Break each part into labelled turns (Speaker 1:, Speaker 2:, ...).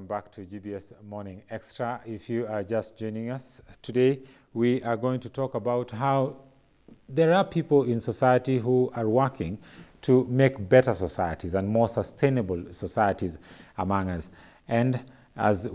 Speaker 1: welcome back to GBS Morning Extra. If you are just joining us today, we are going to talk about how there are people in society who are working to make better societies and more sustainable societies among us. And as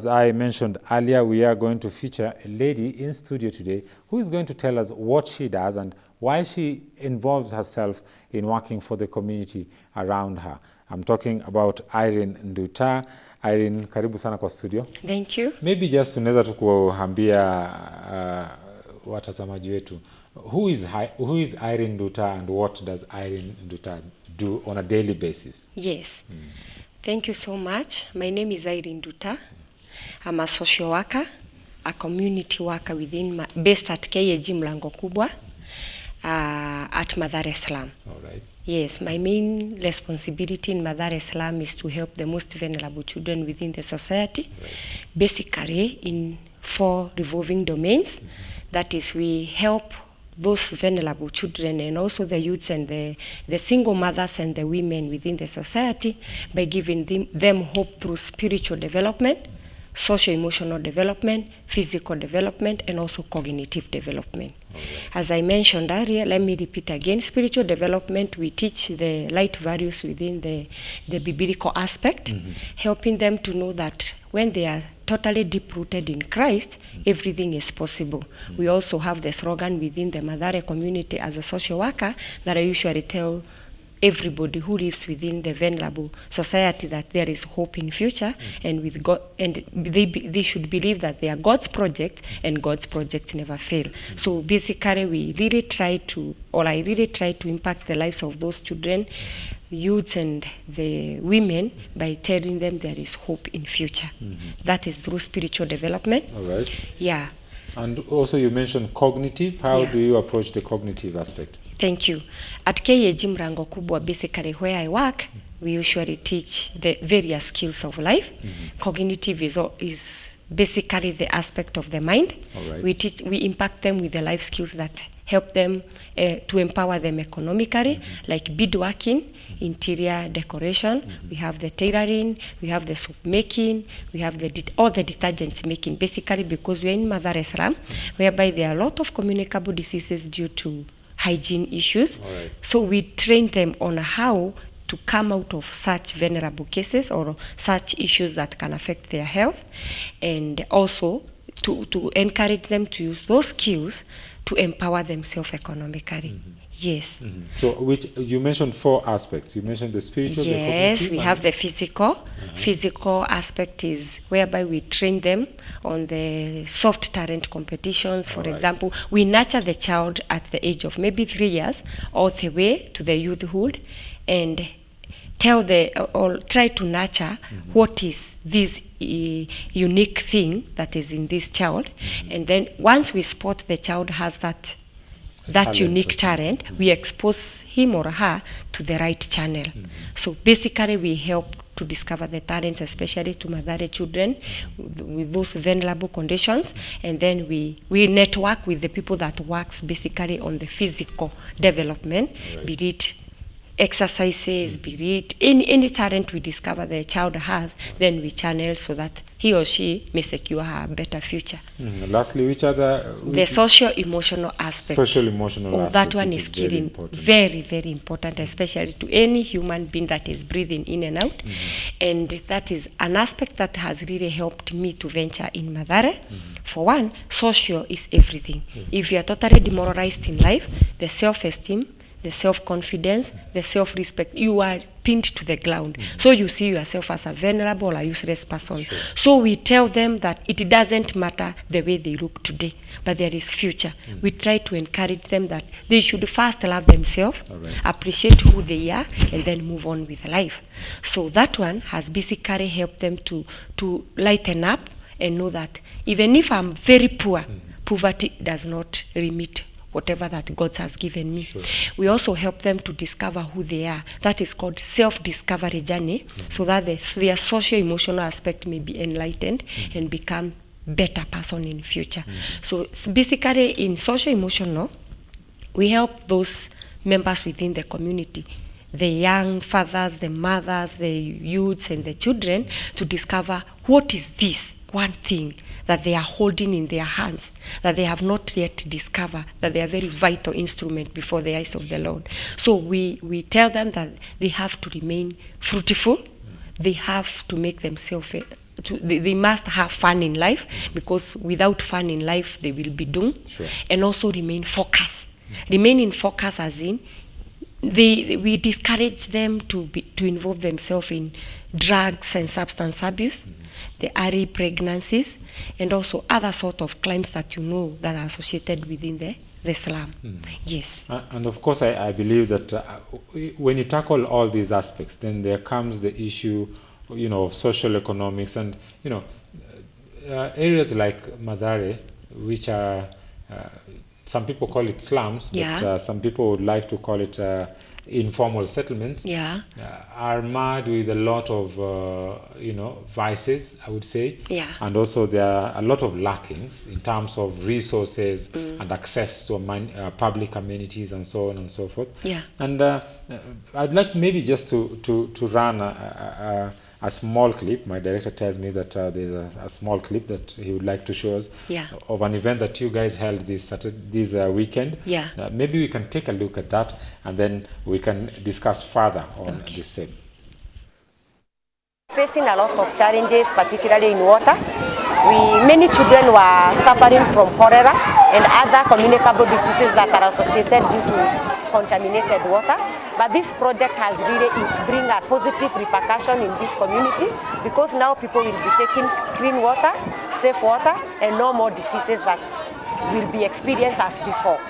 Speaker 1: I mentioned earlier, we are going to feature a lady in studio today who is going to tell us what she does and why she involves herself in working for the community around her. I'm talking about Irene Nduta. Irene, karibu sana kwa studio.
Speaker 2: Thank you.
Speaker 1: Maybe just unaweza tu kuambia watazamaji wetu, who is Irene Nduta and what does Irene Nduta do on a daily basis?
Speaker 2: Yes. Thank you so much. My name is Irene Nduta. I'm a social worker, a community worker based at KAG Mlango Kubwa at Mathare Slum.
Speaker 1: All right.
Speaker 2: Yes, my main responsibility in Mathare Slum is to help the most vulnerable children within the society,
Speaker 1: right,
Speaker 2: basically in 4 revolving domains. That is, we help those vulnerable children and also the youths and the single mothers and the women within the society by giving them hope through spiritual development, social-emotional development, physical development, and also cognitive development.
Speaker 1: Right.
Speaker 2: As I mentioned earlier, let me repeat again, spiritual development, we teach the light values within the biblical aspect, helping them to know that when they are totally deep-rooted in Christ, everything is possible. We also have the slogan within the Mathare community as a social worker that I usually tell everybody who lives within the vulnerable society that there is hope in future, and with God, and they should believe that they are God's project, and God's projects never fail. So basically, I really try to impact the lives of those children, youths, and the women by telling them there is hope in future. That is through spiritual development.
Speaker 1: All right.
Speaker 2: Yeah.
Speaker 1: And also you mentioned cognitive. How do you approach the cognitive aspect?
Speaker 2: Thank you. At KAG Mlango Kubwa, basically where I work, we usually teach the various skills of life. Cognitive is basically the aspect of the mind.
Speaker 1: Right.
Speaker 2: We impact them with the life skills that help them to empower them economically, like beadworking, interior decoration. We have the tailoring, we have the soap making, we have all the detergents making, basically because we're in Mathare Slum, whereby there are a lot of communicable diseases due to hygiene issues.
Speaker 1: Right.
Speaker 2: So we train them on how to come out of such vulnerable cases or such issues that can affect their health, and also to encourage them to use those skills to empower themselves economically. Yes.
Speaker 1: So which you mentioned 4 aspects. You mentioned the spiritual,
Speaker 2: yes,
Speaker 1: the
Speaker 2: we have the physical. Physical aspect is whereby we train them on the soft talent competitions. For example, we nurture the child at the age of maybe 3 years all the way to the youthhood, and try to nurture what is this unique thing that is in this child. And then once we spot the child has that unique talent, we expose him or her to the right channel. So basically we help to discover the talents, especially to Mathare children with those vulnerable conditions, and then we network with the people that works basically on the physical development, be it exercises, be it any talent we discover the child has, then we channel so that he or she may secure her a better future.
Speaker 1: Lastly,
Speaker 2: the social-emotional aspect.
Speaker 1: Social-emotional aspect.
Speaker 2: That one is killing, very, very important, especially to any human being that is breathing in and out. And that is an aspect that has really helped me to venture in Mathare. For one, social is everything. If you are totally demoralized in life, the self-esteem, the self-confidence, the self-respect, you are pinned to the ground. So you see yourself as a vulnerable or useless person. So we tell them that it doesn't matter the way they look today, but there is future. We try to encourage them that they should first love themselves, appreciate who they are, and then move on with life. So that one has basically helped them to lighten up and know that even if I'm very poor, poverty does not limit whatever that God has given me. We also help them to discover who they are. That is called self-discovery journey, so that their social-emotional aspect may be enlightened and become better person in future. So basically in social-emotional, we help those members within the community the young fathers, the mothers, the youths, and the children to discover what is this one thing that they are holding in their hands, that they have not yet discovered, that they are very vital instrument before the eyes of the Lord. So we tell them that they have to remain fruitful, they have to make themselves, they must have fun in life, because without fun in life, they will be doomed.
Speaker 1: Sure.
Speaker 2: And also remain focused. Remain in focus as in, we discourage them to involve themselves in drugs and substance abuse, the early pregnancies, and also other sort of crimes that you know that are associated within the slum. Yes.
Speaker 1: And of course, I believe that when you tackle all these aspects, then there comes the issue, of social economics, and areas like Mathare, which are some people call it slums, but some people would like to call it informal settlements, are marred with a lot of vices, I would say, and also there are a lot of lackings in terms of resources and access to public amenities and so on and so forth. And I'd like maybe just to run a small clip. My director tells me that there's a small clip that he would like to show us of an event that you guys held this weekend. Maybe we can take a look at that, and then we can discuss further on the same.
Speaker 2: Facing a lot of challenges, particularly in water. Many children were suffering from cholera and other communicable diseases that are associated due to contaminated water. But this project has really bring a positive repercussion in this community, because now people will be taking clean water, safe water, and no more diseases that will be experienced as before.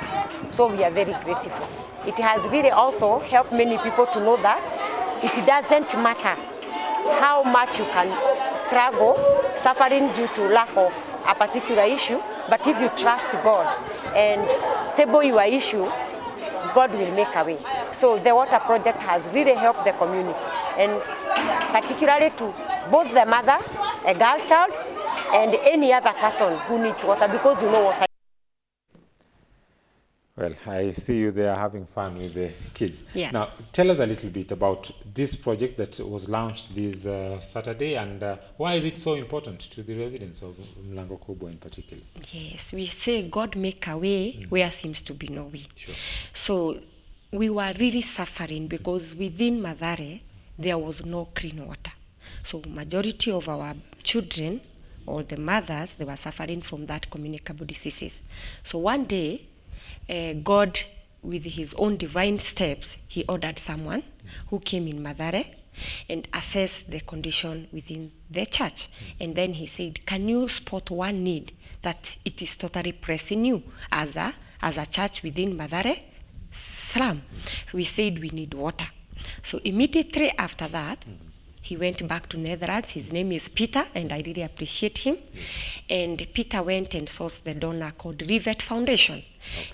Speaker 2: So we are very grateful. It has really also helped many people to know that it doesn't matter how much you can struggle, suffering due to lack of a particular issue, but if you trust God and table your issue, God will make a way. So the water project has really helped the community, and particularly to both the mother, a girl child, and any other person who needs water, because water.
Speaker 1: Well, I see you there having fun with the kids. Now, tell us a little bit about this project that was launched this Saturday, and why is it so important to the residents of Mlango Kubwa in particular? Yes,
Speaker 2: we say God make a way where seems to be no way. So we were really suffering because within Mathare, there was no clean water. So majority of our children or the mothers, they were suffering from that communicable diseases. So one day, God, with his own divine steps, he ordered someone who came in Mathare and assessed the condition within the church. And then he said, can you spot one need that it is totally pressing you as a church within Mathare slum? We said we need water. So immediately after that, he went back to Netherlands. His name is Peter, and I really appreciate him. And Peter went and sourced the donor called Rivet Foundation.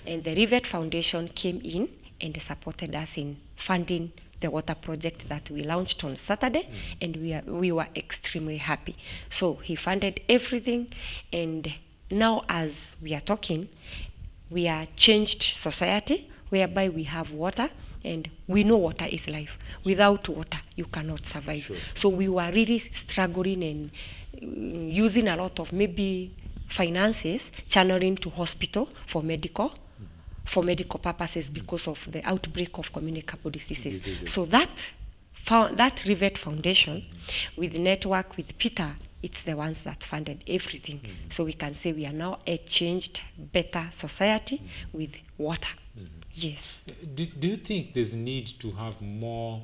Speaker 2: And the Rivet Foundation came in and supported us in funding the water project that we launched on Saturday, and we were extremely happy. So he funded everything, and now as we are talking, we are changed society whereby we have water, and we know water is life. Without water, you cannot survive. So we were really struggling and using a lot of maybe finances, channeling to hospital for medical purposes because of the outbreak of communicable diseases. So that Rivet Foundation, with network with Peter, it's the ones that funded everything. So we can say we are now a changed, better society with water. Yes.
Speaker 1: Do you think there's need to have more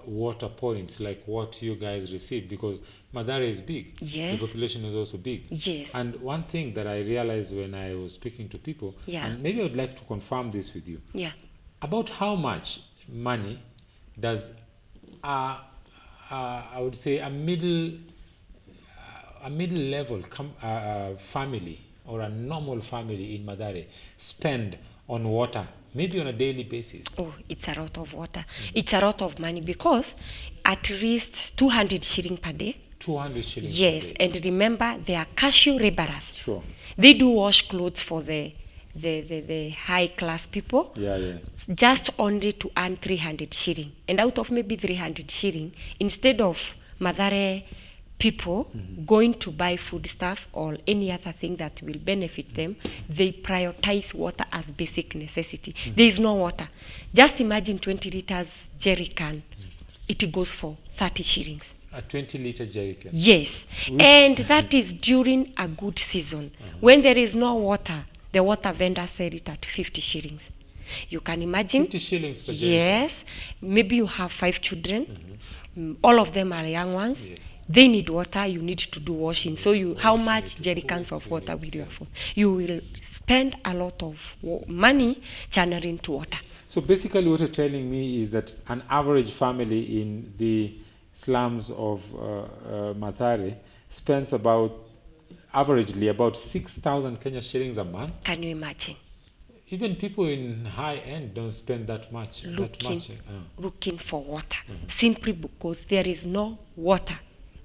Speaker 1: water points like what you guys received? Because Mathare is big.
Speaker 2: Yes.
Speaker 1: The population is also big.
Speaker 2: Yes.
Speaker 1: And one thing that I realized when I was speaking to people, and maybe I would like to confirm this with you. About how much money does I would say a middle level family or a normal family in Mathare spend on water, maybe on a daily basis?
Speaker 2: Oh, it's a lot of water. It's a lot of money, because at least 200 shilling per day.
Speaker 1: 200 shillings per
Speaker 2: Yes,
Speaker 1: day.
Speaker 2: and remember, they are cashew laborers.
Speaker 1: Sure.
Speaker 2: They do wash clothes for the the high class people,
Speaker 1: Yeah.
Speaker 2: just only to earn 300 shilling. And out of maybe 300 shilling, instead of Mathare people going to buy food stuff or any other thing that will benefit them, they prioritize water as basic necessity. There is no water. Just imagine 20 liters jerry can. It goes for 30 shillings.
Speaker 1: A 20-liter jerry can?
Speaker 2: Yes. And that is during a good season. When there is no water, the water vendor sell it at 50 shillings. You can imagine.
Speaker 1: 50 shillings per jerry?
Speaker 2: Yes. Maybe you have 5 children. All of them are young ones.
Speaker 1: Yes.
Speaker 2: They need water. You need to do washing. So how much jerry cans of water will you afford? You will spend a lot of money channeling to water.
Speaker 1: So basically what you're telling me is that an average family in the slums of Mathare spends averagely about 6,000 Kenya shillings a month.
Speaker 2: Can you imagine?
Speaker 1: Even people in high end don't spend that much.
Speaker 2: Looking for water, simply because there is no water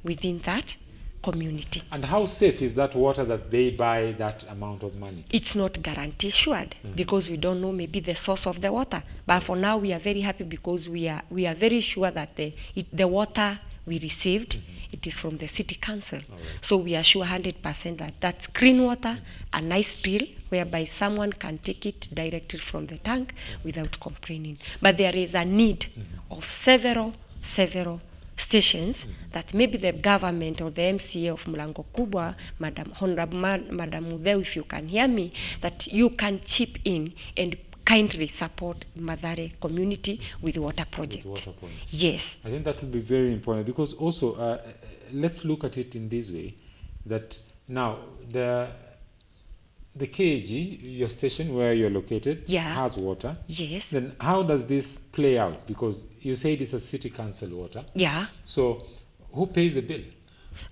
Speaker 2: within that community.
Speaker 1: And how safe is that water that they buy that amount of money?
Speaker 2: It's not guaranteed assured because we don't know maybe the source of the water. But for now, we are very happy because we are very sure that the water we received, it is from the city council.
Speaker 1: Right.
Speaker 2: So we are sure 100% that that's clean water, a nice drill, whereby someone can take it directly from the tank without complaining. But there is a need of several stations that maybe the government or the MCA of Mlango Kubwa, Honorable Madam Mudeu, if you can hear me, that you can chip in and kindly support Mathare community with water project. Yes.
Speaker 1: I think that will be very important because also, let's look at it in this way, that now the KAG, your station where you're located, has water.
Speaker 2: Yes.
Speaker 1: Then how does this play out? Because you said it's a city council water.
Speaker 2: Yeah.
Speaker 1: So who pays the bill?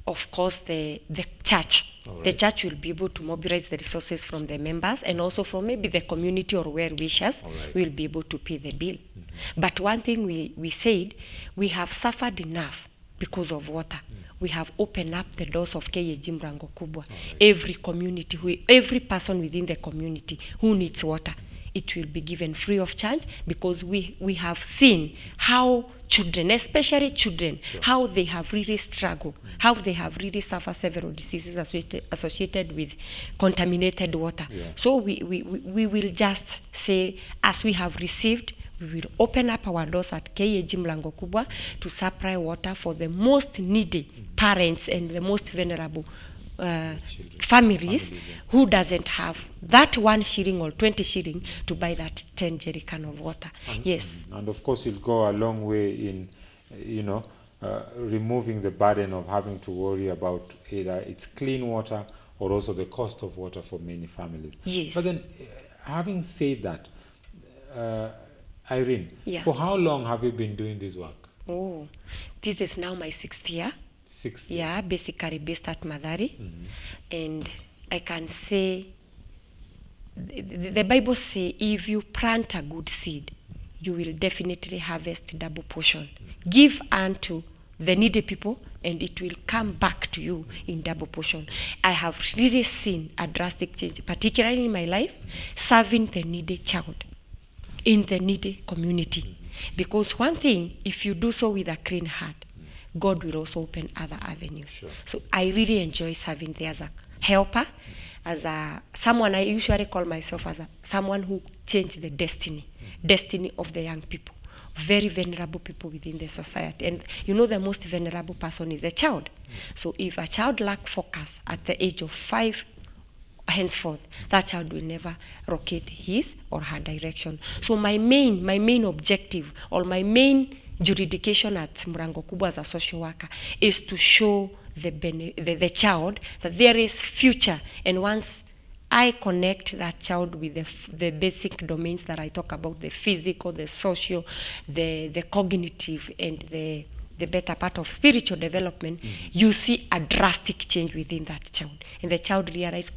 Speaker 2: Of course, the church.
Speaker 1: Right.
Speaker 2: The church will be able to mobilize the resources from the members and also from maybe the community or well-wishers will be able to pay the bill. But one thing we said, we have suffered enough because of water. We have opened up the doors of KAG Mlango Kubwa. Every community, every person within the community who needs water, it will be given free of charge because we have seen how children, especially children, how they have really struggled, how they have really suffered several diseases associated with contaminated water.
Speaker 1: Yeah.
Speaker 2: So we will just say, as we have received, we will open up our doors at KAG Mlango Kubwa to supply water for the most needy parents and the most vulnerable families who doesn't have that 1 shilling or 20 shilling to buy that 10 jerry can of water. Yes.
Speaker 1: And of course, it'll go a long way in, removing the burden of having to worry about either it's clean water or also the cost of water for many families.
Speaker 2: Yes.
Speaker 1: But then, having said that, Irene, for how long have you been doing this work?
Speaker 2: Oh, this is now my 6th year.
Speaker 1: 6th year?
Speaker 2: Yeah, basically based at Mathare. And I can say, the Bible says, if you plant a good seed, you will definitely harvest double portion. Give unto the needy people, and it will come back to you in double portion. I have really seen a drastic change, particularly in my life, serving the needy child in the needy community. Because one thing, if you do so with a clean heart, God will also open other avenues.
Speaker 1: Sure.
Speaker 2: So I really enjoy serving there as a helper, as someone I usually call myself as someone who changed the destiny of the young people, very vulnerable people within the society. And the most vulnerable person is a child. So if a child lacks focus at the age of 5, henceforth, that child will never rocket his or her direction. So my main objective or my main jurisdiction at Mlango Kubwa as a social worker is to show the child that there is future. And once I connect that child with the basic domains that I talk about, the physical, the social, the cognitive, and the better part of spiritual development, you see a drastic change within that child. And the child realizes,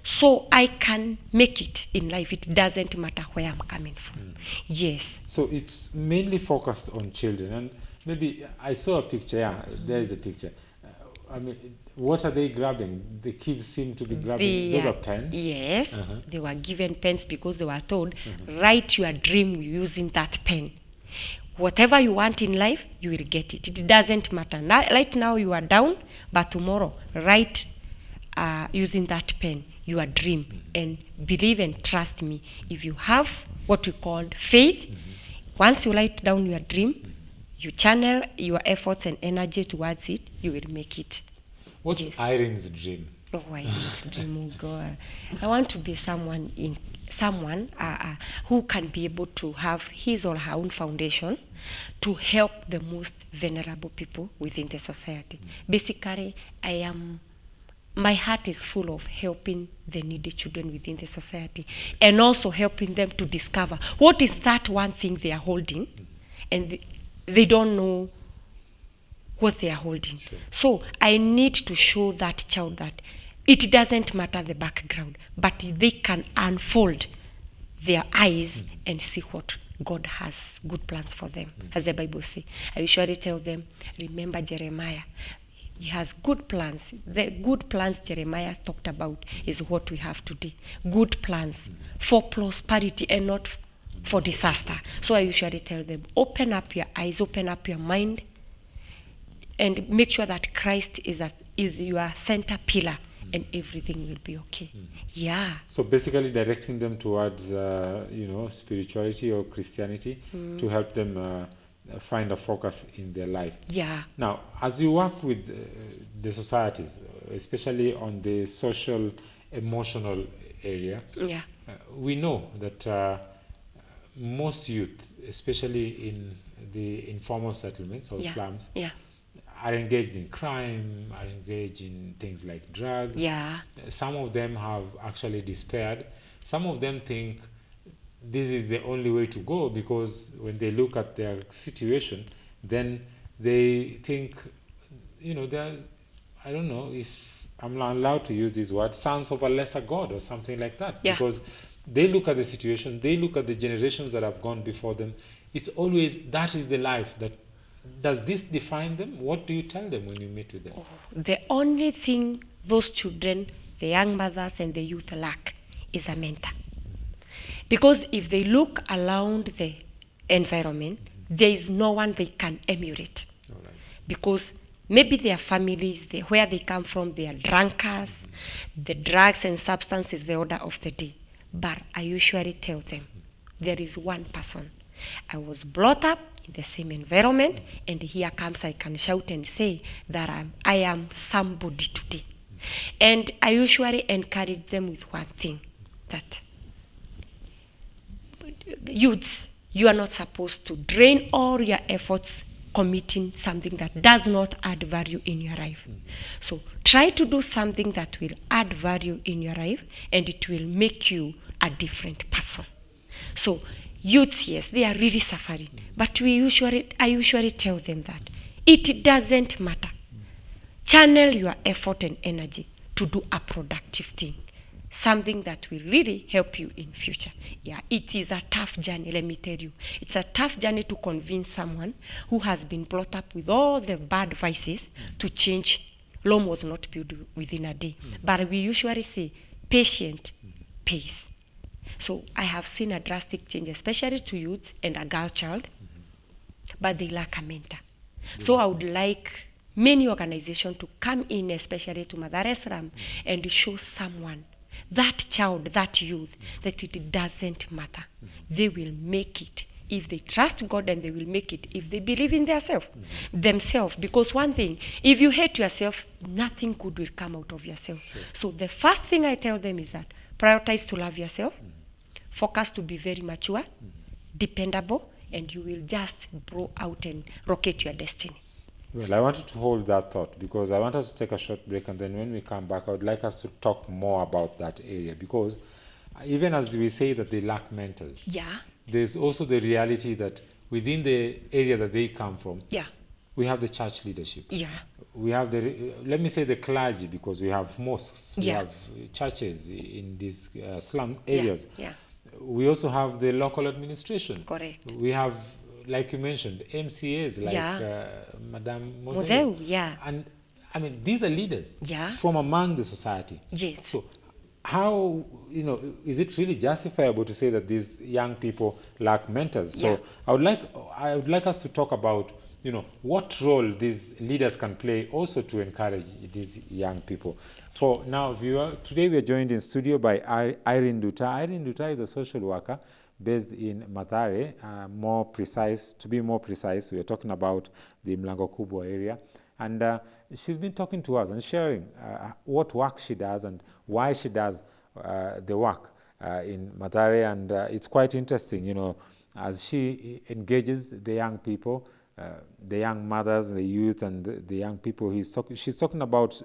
Speaker 2: so I can make it in life. It doesn't matter where I'm coming from. Yes.
Speaker 1: So it's mainly focused on children. And maybe I saw a picture. Yeah, there is a picture. I mean, what are they grabbing? The kids seem to be grabbing, those are pens?
Speaker 2: Yes, they were given pens because they were told, write your dream using that pen. Whatever you want in life, you will get it. It doesn't matter. Right now you are down, but tomorrow, write using that pen, your dream, and believe and trust me. If you have what we call faith, once you write down your dream, you channel your efforts and energy towards it, you will make it.
Speaker 1: What's Irene's dream?
Speaker 2: Oh, Irene's dream, oh God. I want to be someone who can be able to have his or her own foundation to help the most vulnerable people within the society. Basically, my heart is full of helping the needy children within the society and also helping them to discover what is that one thing they are holding, and they don't know what they are holding. Sure. So I need to show that child that it doesn't matter the background, but they can unfold their eyes and see what God has good plans for them. As the Bible says, I usually tell them, remember Jeremiah. He has good plans. The good plans Jeremiah talked about is what we have today. Good plans for prosperity and not for disaster. So I usually tell them, open up your eyes, open up your mind, and make sure that Christ is your center pillar, and everything will be okay. Yeah.
Speaker 1: So basically directing them towards, spirituality or Christianity to help them find a focus in their life.
Speaker 2: Yeah.
Speaker 1: Now, as you work with the societies, especially on the social, emotional area, we know that most youth, especially in the informal settlements or slums, are engaged in crime, are engaged in things like drugs.
Speaker 2: Yeah.
Speaker 1: Some of them have actually despaired. Some of them think this is the only way to go, because when they look at their situation, then they think, they're, I don't know if I'm not allowed to use this word, sons of a lesser God or something like that.
Speaker 2: Yeah.
Speaker 1: Because they look at the situation, they look at the generations that have gone before them. It's always, that is the life. Does this define them? What do you tell them when you meet with them?
Speaker 2: The only thing those children, the young mothers and the youth lack is a mentor. Because if they look around the environment, there is no one they can emulate.
Speaker 1: Right.
Speaker 2: Because maybe their families, where they come from, they are drunkards, the drugs and substance is the order of the day. But I usually tell them, there is one person. I was brought up in the same environment, and here comes I can shout and say that I am somebody today. And I usually encourage them with one thing, that youths, you are not supposed to drain all your efforts committing something that does not add value in your life. So try to do something that will add value in your life, and it will make you a different person. So youths, yes, they are really suffering, but I usually tell them that it doesn't matter. Channel your effort and energy to do a productive thing, something that will really help you in future. Yeah, it is a tough journey, let me tell you. It's a tough journey to convince someone who has been brought up with all the bad vices to change. Rome was not built within a day. But we usually say, patient pays. So I have seen a drastic change, especially to youth and a girl child, but they lack a mentor. So I would like many organizations to come in, especially to Mathare Slum, and show someone, that child, that youth, that it doesn't matter. They will make it if they trust God, and they will make it if they believe in themselves. Because one thing, if you hate yourself, nothing good will come out of yourself. Sure. So the first thing I tell them is that prioritize to love yourself, focus to be very mature, dependable, and you will just blow out and rocket your destiny.
Speaker 1: Well, I wanted to hold that thought because I want us to take a short break, and then when we come back, I would like us to talk more about that area, because even as we say that they lack mentors, there's also the reality that within the area that they come from, we have the church leadership. We have let me say the clergy, because we have mosques, we have churches in these slum areas. We also have the local administration.
Speaker 2: Correct.
Speaker 1: We have, like you mentioned, MCAs like Madame Modeu. I mean, these are leaders
Speaker 2: Yeah.
Speaker 1: from among the society.
Speaker 2: Yes.
Speaker 1: So how, is it really justifiable to say that these young people lack mentors?
Speaker 2: Yeah.
Speaker 1: So I would like us to talk about, what role these leaders can play also to encourage these young people. For now, viewer, today we are joined in studio by Irene Duta. Irene Duta is a social worker based in Mathare. To be more precise, we are talking about the Mlango Kubwa area. And she's been talking to us and sharing what work she does and why she does the work in Mathare. And it's quite interesting, as she engages the young people, the young mothers, the youth, and the young people. She's talking about,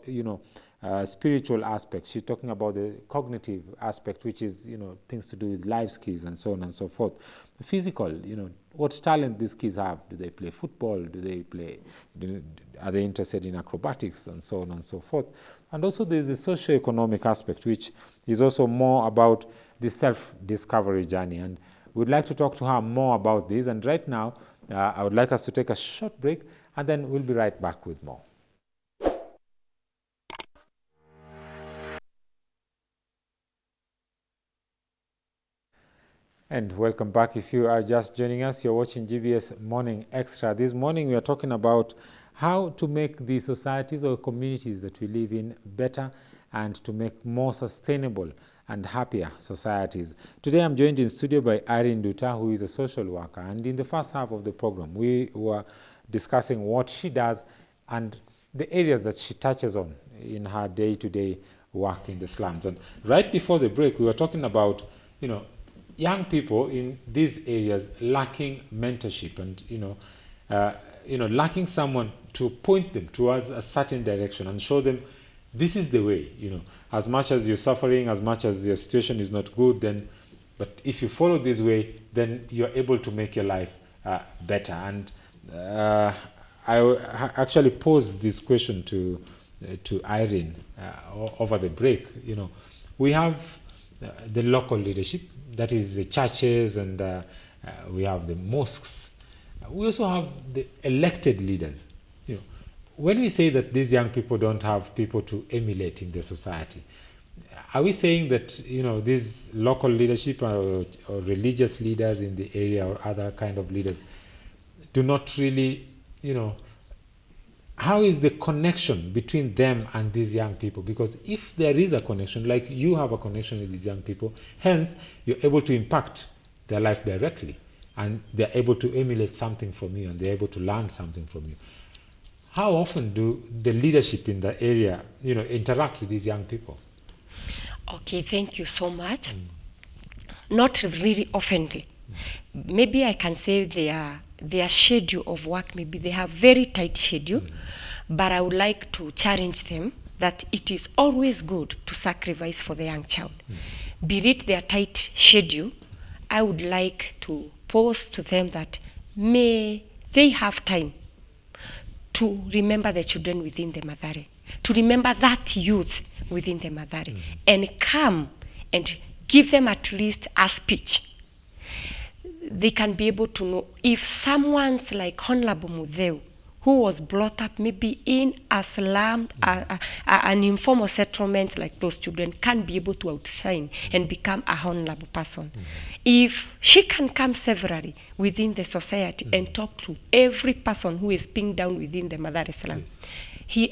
Speaker 1: spiritual aspects. She's talking about the cognitive aspect, which is, things to do with life skills and so on and so forth. Physical, what talent these kids have. Do they play football? Are they interested in acrobatics and so on and so forth? And also there's the socio-economic aspect, which is also more about the self-discovery journey. And we'd like to talk to her more about this. And right now, I would like us to take a short break, and then we'll be right back with more. And welcome back. If you are just joining us, you're watching GBS Morning Extra. This morning we are talking about how to make the societies or communities that we live in better and to make more sustainable and happier societies. Today I'm joined in studio by Irene Duta, who is a social worker. And in the first half of the program, we were discussing what she does and the areas that she touches on in her day-to-day work in the slums. And right before the break, we were talking about, young people in these areas lacking mentorship and, lacking someone to point them towards a certain direction and show them this is the way, as much as you're suffering, as much as your situation is not good, but if you follow this way, then you're able to make your life better. And I actually posed this question to Irene over the break. We have the local leadership, that is the churches, and we have the mosques. We also have the elected leaders. When we say that these young people don't have people to emulate in the society, are we saying that these local leadership or religious leaders in the area or other kind of leaders do not really, how is the connection between them and these young people? Because if there is a connection, like you have a connection with these young people, hence you're able to impact their life directly, and they're able to emulate something from you, and they're able to learn something from you. How often do the leadership in the area, interact with these young people?
Speaker 2: Okay, thank you so much. Not really oftenly. Maybe I can say their schedule of work, maybe they have very tight schedule, but I would like to challenge them that it is always good to sacrifice for the young child. Be it their tight schedule, I would like to pose to them that may they have time to remember the children within the Mathare, to remember that youth within the Mathare, and come and give them at least a speech. They can be able to know if someone's like Honorable Mudeu, who was brought up maybe in a slum, an informal settlement like those children, can be able to outshine and become a honorable person. If she can come severally within the society and talk to every person who is being down within the Mathare slum,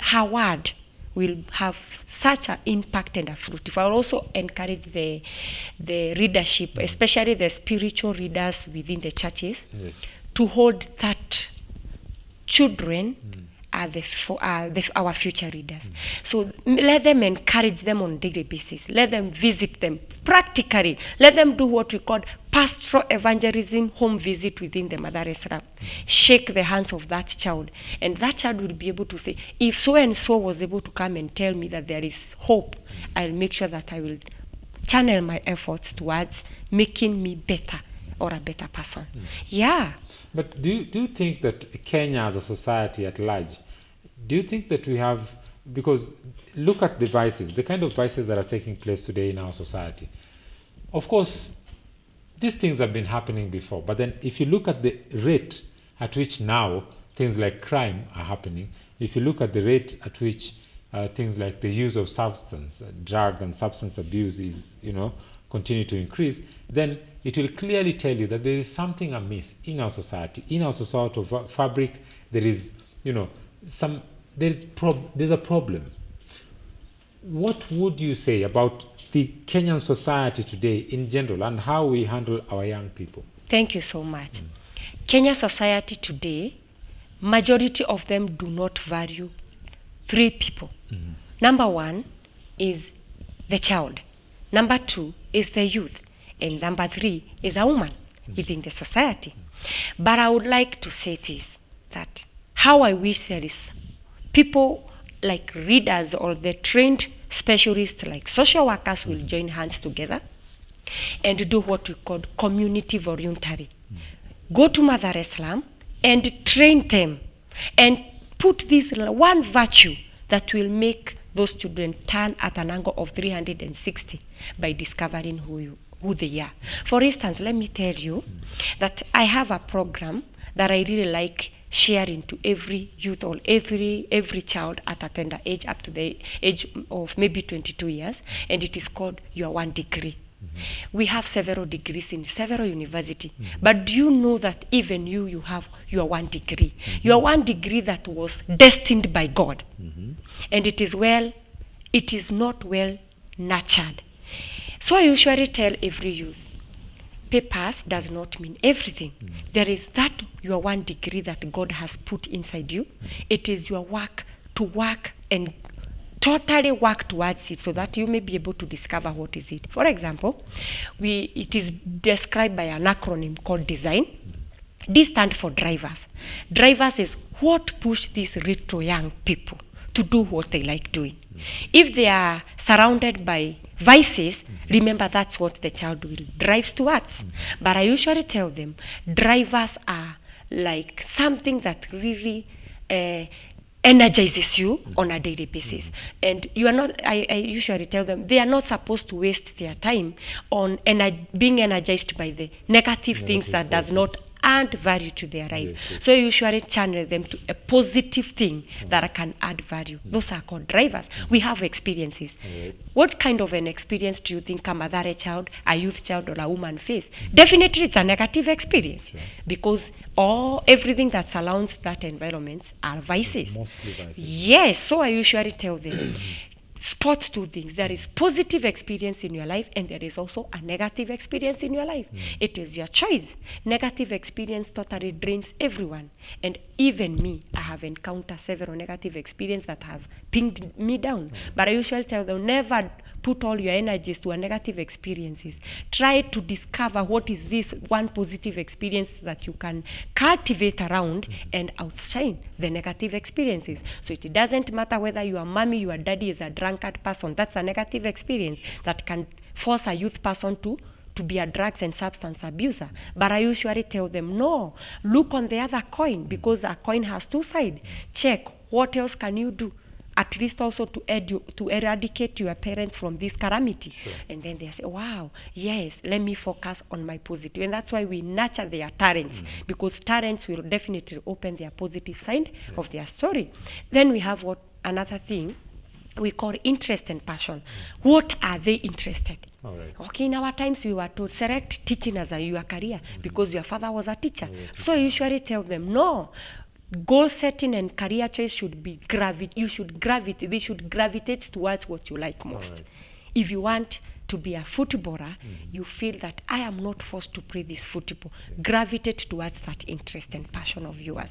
Speaker 2: her word will have such an impact and a fruit. I will also encourage the readership, especially the spiritual readers within the churches, to hold that children are our future readers. So let them encourage them on a daily basis. Let them visit them practically. Let them do what we call pastoral evangelism, home visit within the Mathare slum. Shake the hands of that child, and that child will be able to say, if so and so was able to come and tell me that there is hope, I'll make sure that I will channel my efforts towards making me better or a better person. Yeah.
Speaker 1: But do you think that Kenya as a society at large, do you think that we have, because look at the vices, the kind of vices that are taking place today in our society. Of course, these things have been happening before, but then if you look at the rate at which now things like crime are happening, if you look at the rate at which things like the use of substance, drug and substance abuse is, continue to increase, then it will clearly tell you that there is something amiss in our society, fabric. There is, there's a problem. What would you say about the Kenyan society today in general and how we handle our young people?
Speaker 2: Thank you so much. Kenya society today, majority of them do not value three people. Number one is the child. Number two is the youth. And number three is a woman within the society. But I would like to say this, that how I wish there is people like readers or the trained specialists like social workers will join hands together and do what we call community voluntary. Go to Mother Islam and train them and put this one virtue that will make those children turn at an angle of 360 by discovering who they are. For instance, let me tell you that I have a program that I really like sharing to every youth or every child at a tender age up to the age of maybe 22 years, and it is called Your One Degree. We have several degrees in several universities, but do you know that even you have your one degree? Your one degree that was destined by God, and it is not well nurtured. So I usually tell every youth, papers does not mean everything. There is that your one degree that God has put inside you. It is your work to work and totally work towards it so that you may be able to discover what is it. For example, it is described by an acronym called design. D stands for drivers. Drivers is what push these retro young people to do what they like doing. If they are surrounded by vices, remember that's what the child will drive towards. But I usually tell them drivers are like something that really energizes you on a daily basis. And you are not, I usually tell them, they are not supposed to waste their time on being energized by the negative things that does not add value to their life. Yes. So you usually channel them to a positive thing that can add value. Those are called drivers. We have experiences. What kind of an experience do you think a mother child, a youth child, or a woman face? Definitely it's a negative experience, because everything that surrounds that environment are vices. Mostly vices. Yes, so I usually tell them, spot two things. There is positive experience in your life, and there is also a negative experience in your life. It is your choice. Negative experience totally drains everyone. And even me, I have encountered several negative experiences that have pinged me down. But I usually tell them, never put all your energies to a negative experiences. Try to discover what is this one positive experience that you can cultivate around and outshine the negative experiences. So it doesn't matter whether your mommy, your daddy is a drunkard person. That's a negative experience that can force a youth person to be a drugs and substance abuser. But I usually tell them, no, look on the other coin, because a coin has two sides. Check what else can you do, at least also to eradicate your parents from this calamity. And then they say, wow, yes, let me focus on my positive. And that's why we nurture their talents, because talents will definitely open their positive side of their story. Then we have another thing we call interest and passion. What are they interested? Okay, in our times we were told select teaching as your career because your father was a teacher. So I usually tell them, no, goal setting and career choice should be they should gravitate towards what you like most. If you want to be a footballer, you feel that I am not forced to play this football. Gravitate towards that interest and passion of yours.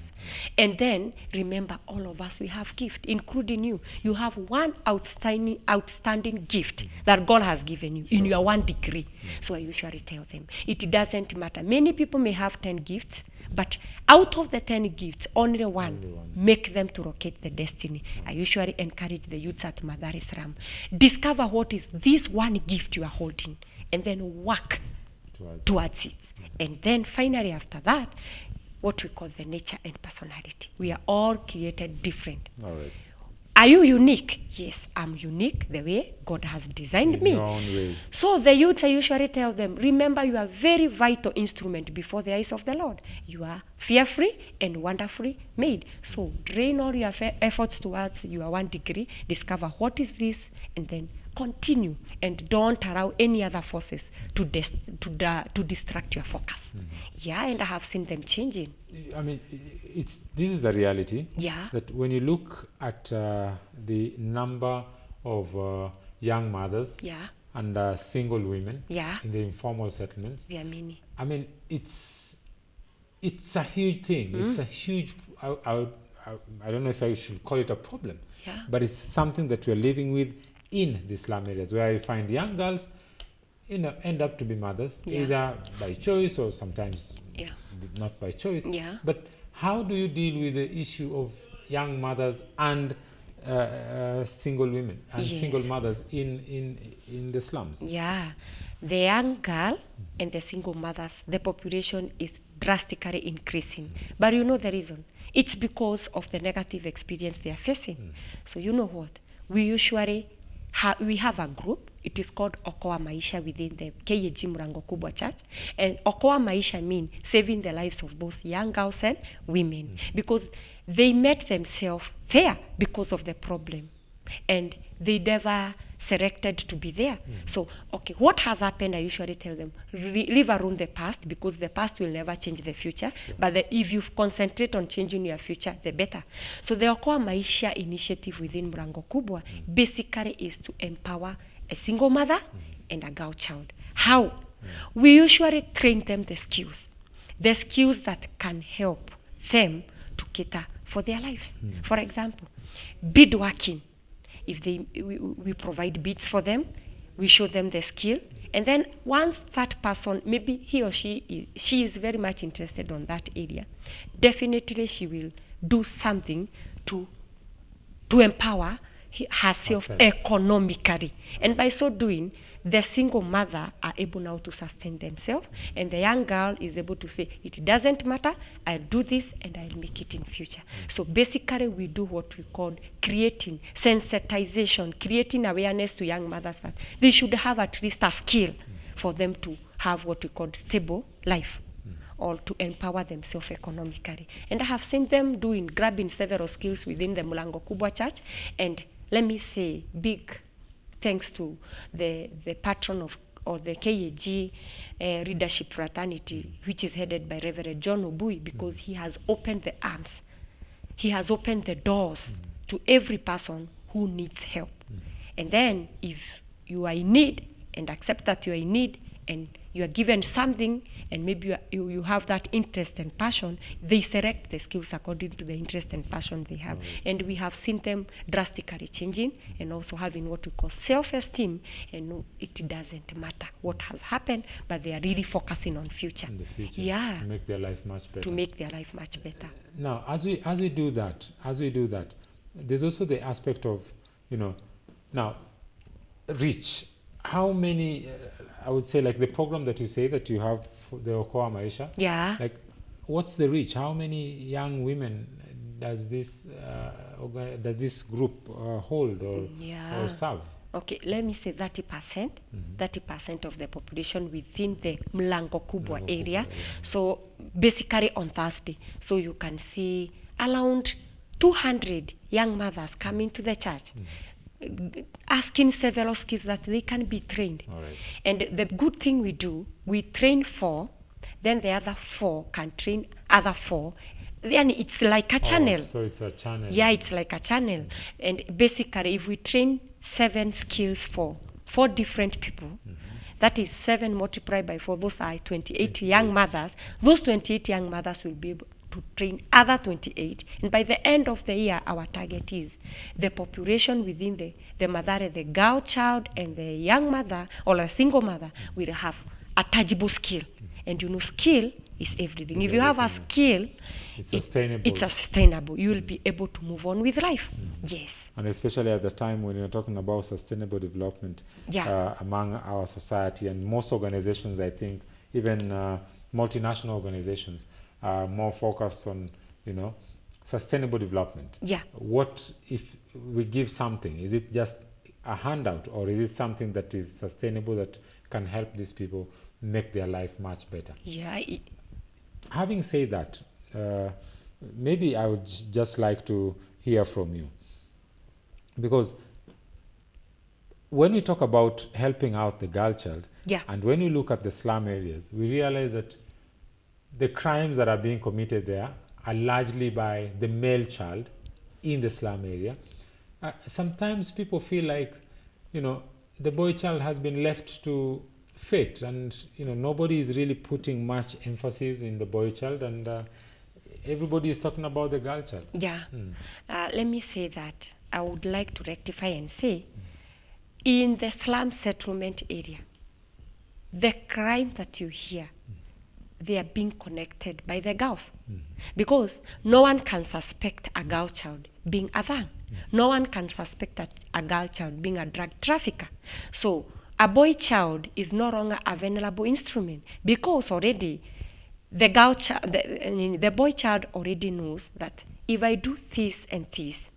Speaker 2: And then remember, all of us, we have gift, including you. You have one outstanding gift that God has given you in your one degree. So I usually tell them, it doesn't matter. Many people may have 10 gifts, but out of the 10 gifts, only one make them to rocket the destiny. I usually encourage the youths at Mother Islam. Discover what is this one gift you are holding, and then work towards it. And then finally after that, what we call the nature and personality. We are all created different. Are you unique? Yes, I'm unique the way God has designed me.
Speaker 1: In your own way.
Speaker 2: So the youth, I usually tell them, remember you are a very vital instrument before the eyes of the Lord. You are fearfully and wonderfully made. So drain all your efforts towards your 1 degree, discover what is this, and then continue, and don't allow any other forces to distract your focus. Yeah, and I have seen them changing.
Speaker 1: I mean, this is a reality.
Speaker 2: Yeah.
Speaker 1: That when you look at the number of young mothers
Speaker 2: Yeah.
Speaker 1: and single women
Speaker 2: Yeah.
Speaker 1: in the informal settlements,
Speaker 2: There are many.
Speaker 1: I mean, it's a huge thing. It's a huge. I don't know if I should call it a problem.
Speaker 2: Yeah.
Speaker 1: But it's something that we're living with in the slum areas, where you find young girls, end up to be mothers,
Speaker 2: Yeah.
Speaker 1: either by choice or sometimes
Speaker 2: Yeah.
Speaker 1: not by choice.
Speaker 2: Yeah.
Speaker 1: But how do you deal with the issue of young mothers and single women and
Speaker 2: Yes.
Speaker 1: single mothers in the slums?
Speaker 2: Yeah, the young girl and the single mothers, the population is drastically increasing. But you know the reason? It's because of the negative experience they are facing. So you know what? We usually we have a group. It is called Okoa Maisha within the KAG Murango Kubwa Church. And Okoa Maisha means saving the lives of those young girls and women, because they met themselves there because of the problem. And they never selected to be there. So, okay, what has happened, I usually tell them, leave around the past, because the past will never change the future. Sure. But if you concentrate on changing your future, the better. So the Okoa Maisha initiative within Murango Kubwa basically is to empower a single mother and a girl child. How? We usually train them the skills that can help them to cater for their lives. For example, beadworking. If we provide beads for them, we show them the skill, and then once that person, maybe he or she is very much interested on that area, definitely she will do something to empower herself economically. And by so doing, the single mother are able now to sustain themselves, and the young girl is able to say, it doesn't matter, I'll do this and I'll make it in future. So basically we do what we call creating sensitization, creating awareness to young mothers that they should have at least a skill for them to have what we call stable life, or to empower themselves economically. And I have seen them grabbing several skills within the Mulango Kubwa Church. And let me say, big thanks to the patron of the KAG Leadership Fraternity, which is headed by Reverend John Obui, because he has opened the arms. He has opened the doors to every person who needs help. And then if you are in need, and accept that you are in need, and you are given something, and maybe you have that interest and passion, they select the skills according to the interest and passion they have. And we have seen them drastically changing, and also having what we call self-esteem, and it doesn't matter what has happened, but they are really focusing on future.
Speaker 1: In the future,
Speaker 2: yeah,
Speaker 1: to make their life much better.
Speaker 2: To make their life much better.
Speaker 1: Now, as we do that, there's also the aspect of, now, reach. How many, I would say, like the program that you say that you have for the Okoa Maisha.
Speaker 2: Yeah.
Speaker 1: Like, what's the reach? How many young women does this group hold or serve?
Speaker 2: Okay, let me say 30%. 30% of the population within the Mlango Kubwa area. So basically on Thursday, so you can see around 200 young mothers coming to the church, asking several skills that they can be trained.
Speaker 1: Right.
Speaker 2: And the good thing we do, we train 4, then the other 4 can train other 4. Then it's like a channel.
Speaker 1: So it's a channel.
Speaker 2: Yeah, it's like a channel. And basically, if we train 7 skills for 4 different people, that is 7 multiplied by 4. Those are 28 young mothers. Those 28 young mothers will be able to train other 28. And by the end of the year, our target is the population within the mother, the girl child, and the young mother, or a single mother, will have a tangible skill. And skill is everything. If you have a skill,
Speaker 1: it's sustainable.
Speaker 2: It's sustainable. You will be able to move on with life. Yes.
Speaker 1: And especially at the time when you're talking about sustainable development among our society, and most organizations, I think, even multinational organizations, are more focused on, sustainable development.
Speaker 2: Yeah.
Speaker 1: What if we give something? Is it just a handout, or is it something that is sustainable that can help these people make their life much better?
Speaker 2: Yeah.
Speaker 1: Having said that, maybe I would just like to hear from you, because when we talk about helping out the girl child,
Speaker 2: Yeah.
Speaker 1: and when we look at the slum areas, we realize that the crimes that are being committed there are largely by the male child in the slum area. Sometimes people feel like, the boy child has been left to fate, and nobody is really putting much emphasis in the boy child, and everybody is talking about the girl child.
Speaker 2: Yeah. Let me say that I would like to rectify and say, in the slum settlement area, the crime that you hear, they are being connected by the girls. Because no one can suspect a girl child being a thug. No one can suspect a girl child being a drug trafficker. So a boy child is no longer a vulnerable instrument, because already the boy child already knows that if I do this and this,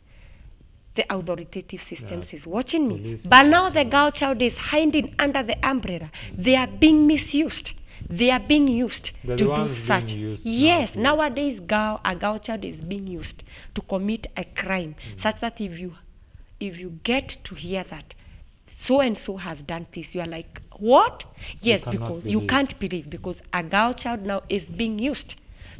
Speaker 2: the authoritative systems is watching me. But now the girl child is hiding under the umbrella. They are being misused. They are being used to do such. Yes, nowadays a girl child is being used to commit a crime, such that if you get to hear that so and so has done this, you are like, what? Yes, because you can't believe, because a girl child now is being used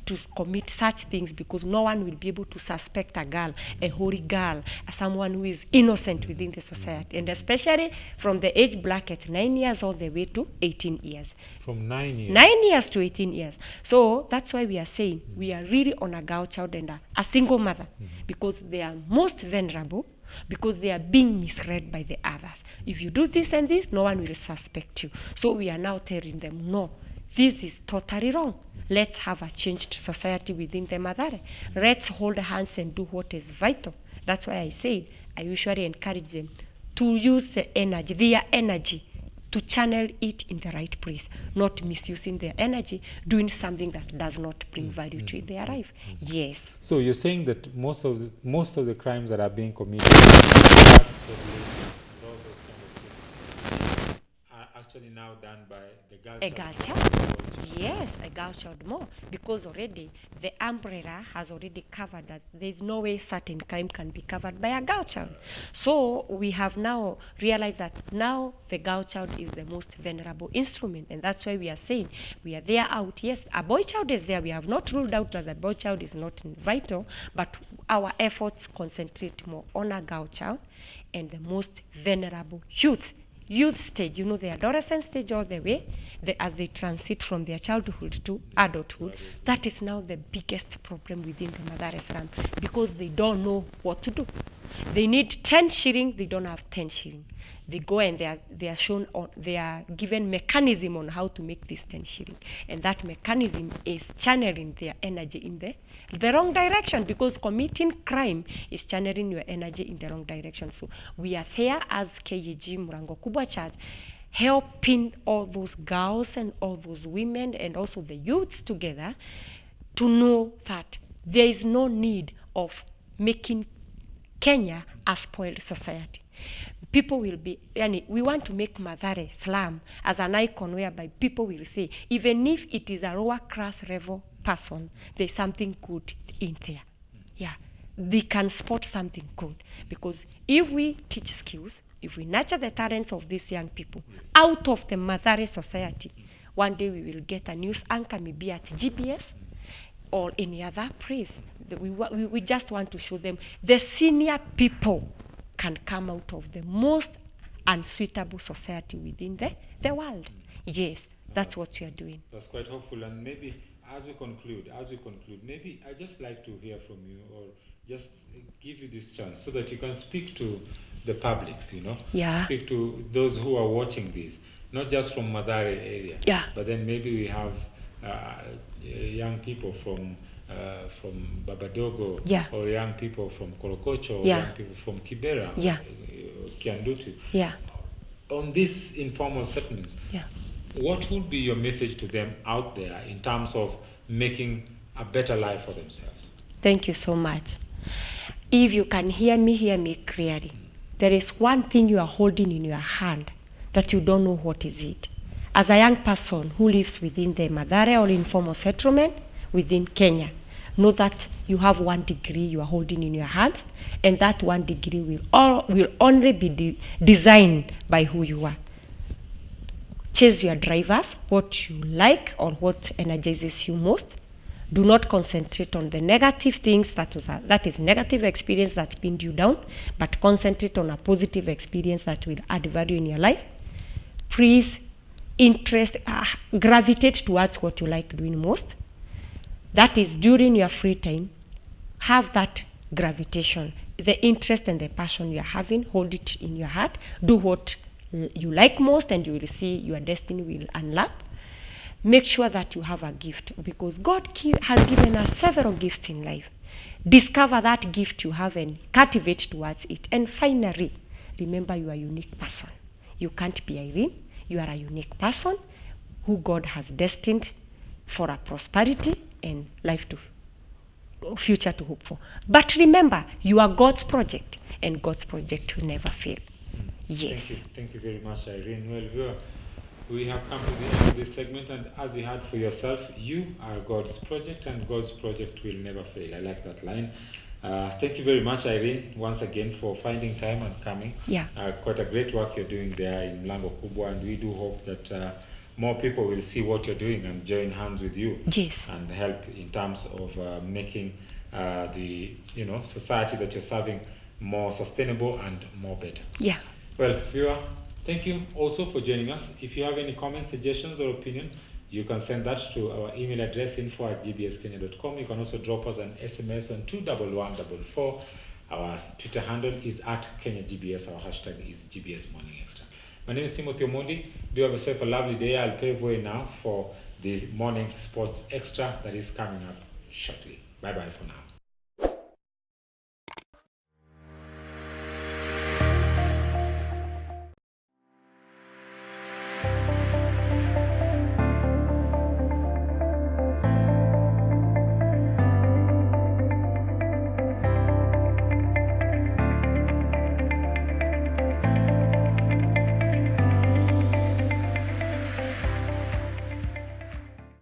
Speaker 2: to commit such things, because no one will be able to suspect a girl, a holy girl, someone who is innocent within the society, and especially from the age bracket 9 years all the way to 18 years.
Speaker 1: From 9 years?
Speaker 2: 9 years to 18 years. So that's why we are saying we are really on a girl child and a single mother, because they are most vulnerable, because they are being misread by the others. If you do this and this, no one will suspect you. So we are now telling them, no, this is totally wrong. Let's have a changed society within the Madare. Let's hold hands and do what is vital. That's why I said I usually encourage them to use their energy, to channel it in the right place, not misusing their energy, doing something that does not bring value to their life. Yes.
Speaker 1: So you're saying that most of the crimes that are being committed are actually now done by the girl child.
Speaker 2: A girl child. Yes, a girl child more, because already the umbrella has already covered that there is no way certain crime can be covered by a girl child. So we have now realized that now the girl child is the most vulnerable instrument, and that's why we are saying we are there out. Yes, a boy child is there. We have not ruled out that the boy child is not vital, but our efforts concentrate more on a girl child and the most vulnerable youth stage, the adolescent stage all the way, as they transit from their childhood to adulthood. That is now the biggest problem within the Madare slum, because they don't know what to do. They need 10 shilling, they don't have 10 shilling. They go and they are shown, or they are given mechanism on how to make this 10 shilling, and that mechanism is channeling their energy in the wrong direction, because committing crime is channeling your energy in the wrong direction. So we are there as KEG Murango Kubwa Church, helping all those girls and all those women and also the youths together to know that there is no need of making Kenya a spoiled society. People will be, we want to make Mathare slum as an icon whereby people will say, even if it is a lower class level person, there's something good in there. Yeah, they can spot something good, because if we teach skills, if we nurture the talents of these young people out of the Mathare society, one day we will get a news anchor, maybe at GBS or any other place. We just want to show them the senior people can come out of the most unsuitable society within the world. Yes, that's what we are doing.
Speaker 1: That's quite hopeful. And maybe as we conclude, maybe I'd just like to hear from you, or just give you this chance so that you can speak to the publics,
Speaker 2: Yeah.
Speaker 1: Speak to those who are watching this, not just from Mathare area,
Speaker 2: yeah.
Speaker 1: But then maybe we have young people from Babadogo,
Speaker 2: yeah.
Speaker 1: or young people from Korokocho, or
Speaker 2: yeah.
Speaker 1: young people from Kibera,
Speaker 2: yeah.
Speaker 1: Kiandutu.
Speaker 2: Yeah.
Speaker 1: On these informal settlements,
Speaker 2: yeah.
Speaker 1: What would be your message to them out there in terms of making a better life for themselves?
Speaker 2: Thank you so much. If you can hear me clearly. There is one thing you are holding in your hand that you don't know what is it. As a young person who lives within the Mathare or informal settlement within Kenya, know that you have one degree you are holding in your hands, and that one degree will only be designed by who you are. Chase your drivers, what you like or what energizes you most. Do not concentrate on the negative things that is negative experience that pinned you down, but concentrate on a positive experience that will add value in your life. Please gravitate towards what you like doing most. That is during your free time. Have that gravitation, the interest and the passion you are having, hold it in your heart. Do what you like most, and you will see your destiny will unlock. Make sure that you have a gift, because God has given us several gifts in life. Discover that gift you have and cultivate towards it. And finally, remember you are a unique person. You can't be Irene. You are a unique person who God has destined for a prosperity and future to hope for. But remember, you are God's project, and God's project will never fail. Yes.
Speaker 1: Thank you very much, Irene. Well, we have come to the end of this segment, and as you heard for yourself, you are God's project, and God's project will never fail. I like that line. Thank you very much, Irene, once again for finding time and coming.
Speaker 2: Yeah.
Speaker 1: Quite a great work you're doing there in Mlango Kubwa, and we do hope that more people will see what you're doing and join hands with you.
Speaker 2: Yes.
Speaker 1: And help in terms of making the society that you're serving more sustainable and more better.
Speaker 2: Yeah.
Speaker 1: Well, viewer, thank you also for joining us. If you have any comments, suggestions, or opinion, you can send that to our email address info@gbskenya.com. You can also drop us an SMS on 21144. Our Twitter handle is @KenyaGBS. Our hashtag is GBS Morning Extra. My name is Timothy Omondi. Do have yourself a lovely day. I'll pave way now for the Morning Sports Extra that is coming up shortly. Bye-bye for now.